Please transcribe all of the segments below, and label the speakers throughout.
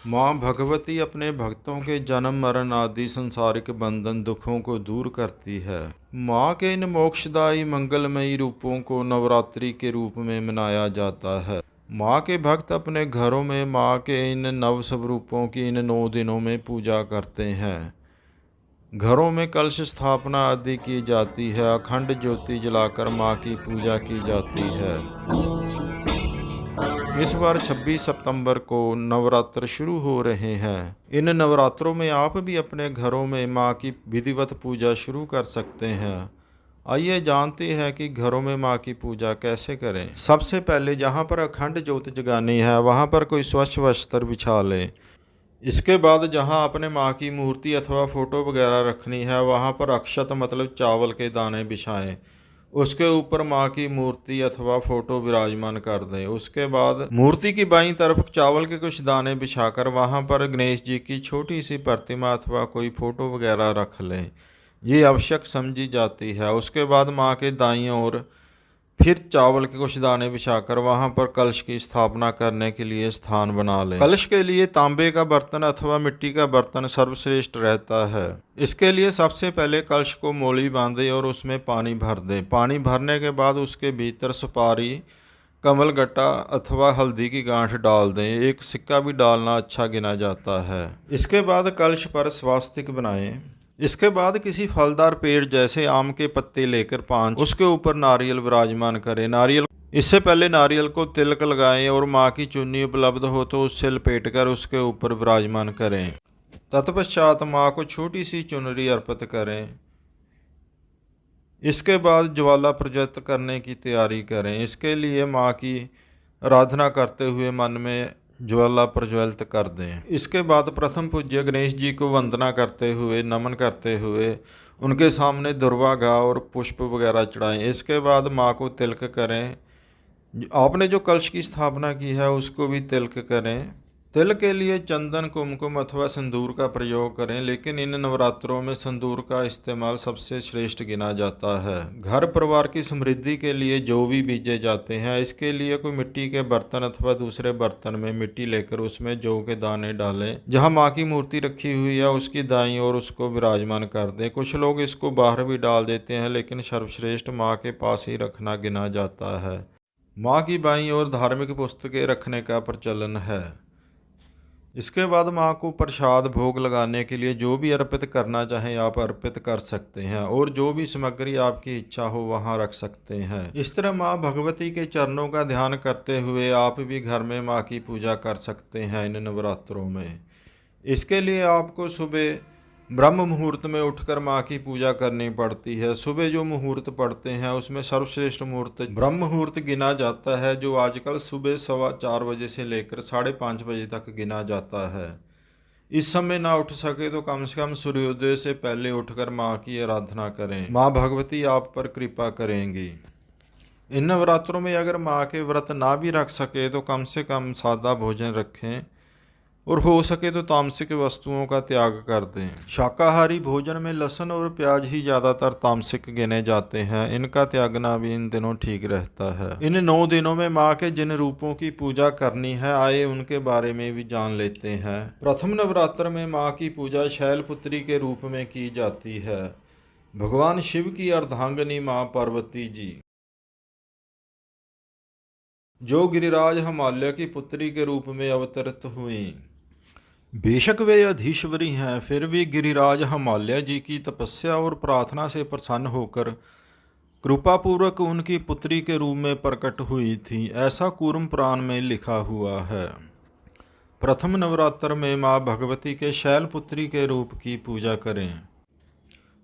Speaker 1: माँ भगवती अपने भक्तों के जन्म मरण आदि संसारिक बंधन दुखों को दूर करती है। माँ के इन मोक्षदायी मंगलमयी रूपों को नवरात्रि के रूप में मनाया जाता है। माँ के भक्त अपने घरों में माँ के इन नव स्वरूपों की इन 9 दिनों में पूजा करते हैं। घरों में कलश स्थापना आदि की जाती है। अखंड ज्योति जलाकर माँ की पूजा की जाती है। इस बार 26 सितंबर को नवरात्र शुरू हो रहे हैं। इन नवरात्रों में आप भी अपने घरों में माँ की विधिवत पूजा शुरू कर सकते हैं। आइए जानते हैं कि घरों में माँ की पूजा कैसे करें। सबसे पहले जहाँ पर अखंड ज्योत जगानी है वहाँ पर कोई स्वच्छ वस्त्र बिछा लें। इसके बाद जहाँ अपने माँ की मूर्ति अथवा फ़ोटो वगैरह रखनी है वहाँ पर अक्षत मतलब चावल के दाने बिछाएं। उसके ऊपर माँ की मूर्ति अथवा फ़ोटो विराजमान कर दें। उसके बाद मूर्ति की बाईं तरफ चावल के कुछ दाने बिछाकर वहाँ पर गणेश जी की छोटी सी प्रतिमा अथवा कोई फ़ोटो वगैरह रख लें। ये आवश्यक समझी जाती है। उसके बाद माँ के दाईं ओर फिर चावल के कुछ दाने बिछाकर वहां पर कलश की स्थापना करने के लिए स्थान बना लें। कलश के लिए तांबे का बर्तन अथवा मिट्टी का बर्तन सर्वश्रेष्ठ रहता है। इसके लिए सबसे पहले कलश को मोली बांधें और उसमें पानी भर दें। पानी भरने के बाद उसके भीतर सुपारी, कमल गट्टा अथवा हल्दी की गांठ डाल दें। एक सिक्का भी डालना अच्छा गिना जाता है। इसके बाद कलश पर स्वास्तिक बनाएं। इसके बाद किसी फलदार पेड़ जैसे आम के पत्ते लेकर 5 उसके ऊपर नारियल विराजमान करें। इससे पहले नारियल को तिलक लगाएं और माँ की चुन्नी उपलब्ध हो तो उससे लपेटकर उसके ऊपर विराजमान करें। तत्पश्चात माँ को छोटी सी चुनरी अर्पित करें। इसके बाद ज्वाला प्रज्वलित करने की तैयारी करें। इसके लिए माँ की आराधना करते हुए मन में ज्वाला प्रज्वलित कर दें। इसके बाद प्रथम पूज्य गणेश जी को वंदना करते हुए नमन करते हुए उनके सामने दुर्वा घा और पुष्प वगैरह चढ़ाएं। इसके बाद माँ को तिलक करें। आपने जो कलश की स्थापना की है उसको भी तिलक करें। तिल के लिए चंदन, कुमकुम अथवा सिंदूर का प्रयोग करें, लेकिन इन नवरात्रों में सिंदूर का इस्तेमाल सबसे श्रेष्ठ गिना जाता है। घर परिवार की समृद्धि के लिए जौ भी बीजे जाते हैं। इसके लिए कोई मिट्टी के बर्तन अथवा दूसरे बर्तन में मिट्टी लेकर उसमें जौ के दाने डालें। जहां माँ की मूर्ति रखी हुई है उसकी दाईं ओर उसको विराजमान कर दें। कुछ लोग इसको बाहर भी डाल देते हैं, लेकिन सर्वश्रेष्ठ माँ के पास ही रखना गिना जाता है। माँ की बाईं ओर धार्मिक पुस्तकें रखने का प्रचलन है। इसके बाद माँ को प्रसाद भोग लगाने के लिए जो भी अर्पित करना चाहें आप अर्पित कर सकते हैं और जो भी सामग्री आपकी इच्छा हो वहाँ रख सकते हैं। इस तरह माँ भगवती के चरणों का ध्यान करते हुए आप भी घर में माँ की पूजा कर सकते हैं इन नवरात्रों में। इसके लिए आपको सुबह ब्रह्म मुहूर्त में उठकर माँ की पूजा करनी पड़ती है। सुबह जो मुहूर्त पड़ते हैं उसमें सर्वश्रेष्ठ मुहूर्त ब्रह्म मुहूर्त गिना जाता है, जो आजकल सुबह 4:15 बजे से लेकर 5:30 बजे तक गिना जाता है। इस समय ना उठ सके तो कम से कम सूर्योदय से पहले उठकर माँ की आराधना करें। माँ भगवती आप पर कृपा करेंगी। इन नवरात्रों में अगर माँ के व्रत ना भी रख सके तो कम से कम सादा भोजन रखें और हो सके तो तामसिक वस्तुओं का त्याग कर दें। शाकाहारी भोजन में लहसुन और प्याज ही ज़्यादातर तामसिक गिने जाते हैं। इनका त्यागना भी इन दिनों ठीक रहता है। इन 9 दिनों में माँ के जिन रूपों की पूजा करनी है आइए उनके बारे में भी जान लेते हैं। प्रथम नवरात्र में माँ की पूजा शैलपुत्री के रूप में की जाती है। भगवान शिव की अर्धांगिनी माँ पार्वती जी, जो गिरिराज हिमालय की पुत्री के रूप में अवतरित हुई। बेशक वे अधीश्वरी हैं, फिर भी गिरिराज हिमालय जी की तपस्या और प्रार्थना से प्रसन्न होकर कृपापूर्वक उनकी पुत्री के रूप में प्रकट हुई थी, ऐसा कूर्म पुराण में लिखा हुआ है। प्रथम नवरात्र में माँ भगवती के शैलपुत्री के रूप की पूजा करें।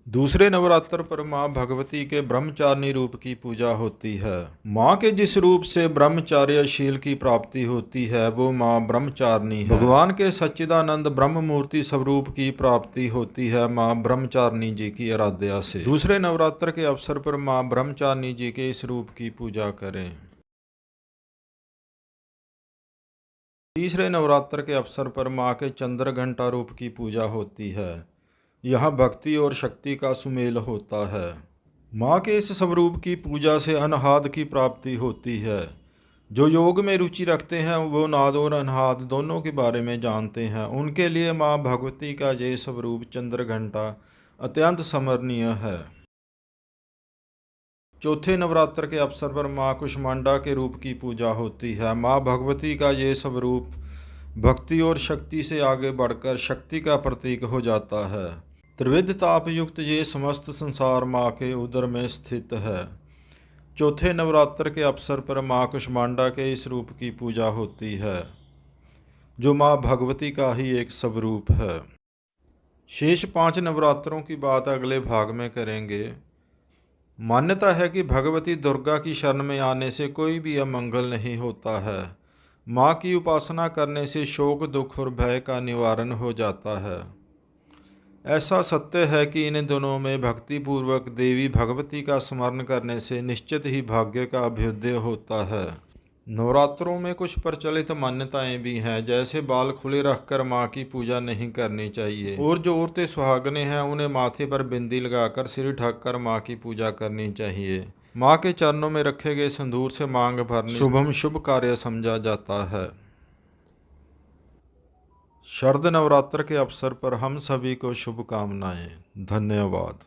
Speaker 1: दूसरे नवरात्र पर माँ भगवती के ब्रह्मचारिणी रूप की पूजा होती है। माँ के जिस रूप से ब्रह्मचार्यशील की प्राप्ति होती है वो माँ ब्रह्मचारिणी है। भगवान के सच्चिदानंद ब्रह्म मूर्ति स्वरूप की प्राप्ति होती है माँ ब्रह्मचारिणी जी की आराध्या से। दूसरे नवरात्र के अवसर पर माँ ब्रह्मचारिणी जी के इस रूप की पूजा करें। तीसरे नवरात्र के अवसर पर माँ के चंद्रघंटा रूप की पूजा होती है। यह भक्ति और शक्ति का सुमेल होता है। माँ के इस स्वरूप की पूजा से अनहाद की प्राप्ति होती है। जो योग में रुचि रखते हैं वो नाद और अनाहत दोनों के बारे में जानते हैं। उनके लिए माँ भगवती का ये स्वरूप चंद्रघंटा अत्यंत स्मरणीय है। चौथे नवरात्र के अवसर पर माँ कुष्मांडा के रूप की पूजा होती है। माँ भगवती का ये स्वरूप भक्ति और शक्ति से आगे बढ़कर शक्ति का प्रतीक हो जाता है। त्रिविध ताप युक्त ये समस्त संसार माँ के उदर में स्थित है। चौथे नवरात्र के अवसर पर माँ कुष्मांडा के इस रूप की पूजा होती है, जो माँ भगवती का ही एक स्वरूप है। शेष 5 नवरात्रों की बात अगले भाग में करेंगे। मान्यता है कि भगवती दुर्गा की शरण में आने से कोई भी अमंगल नहीं होता है। माँ की उपासना करने से शोक, दुख और भय का निवारण हो जाता है। ऐसा सत्य है कि इन दिनों में भक्ति पूर्वक देवी भगवती का स्मरण करने से निश्चित ही भाग्य का अभ्युदय होता है। नवरात्रों में कुछ प्रचलित मान्यताएं भी हैं, जैसे बाल खुले रखकर माँ की पूजा नहीं करनी चाहिए, और जो औरतें सुहागनें हैं उन्हें माथे पर बिंदी लगाकर सिर ढककर माँ की पूजा करनी चाहिए। माँ के चरणों में रखे गए सिंदूर से मांग भरने शुभम शुभ कार्य समझा जाता है। शरद नवरात्र के अवसर पर हम सभी को शुभकामनाएं। धन्यवाद।